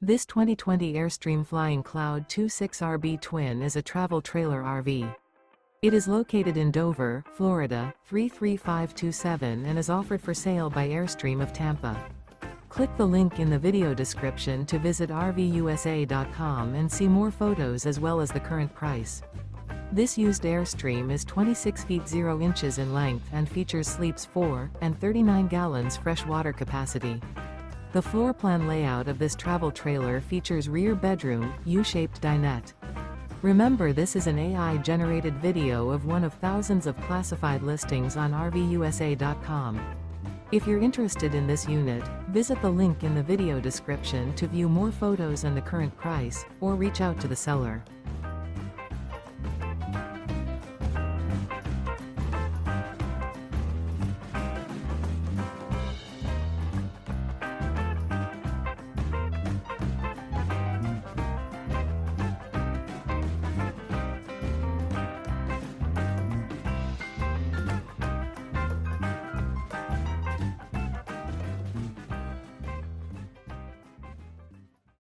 This 2020 Airstream Flying Cloud 26RB Twin is a travel trailer RV. It is located in Dover, Florida, 33527 and is offered for sale by Airstream of Tampa. Click the link in the video description to visit RVUSA.com and see more photos as well as the current price. This used Airstream is 26 feet 0 inches in length and features sleeps 4 and 39 gallons fresh water capacity. The floor plan layout of this travel trailer features rear bedroom, U-shaped dinette. Remember, this is an AI-generated video of one of thousands of classified listings on RVUSA.com. If you're interested in this unit, visit the link in the video description to view more photos and the current price, or reach out to the seller.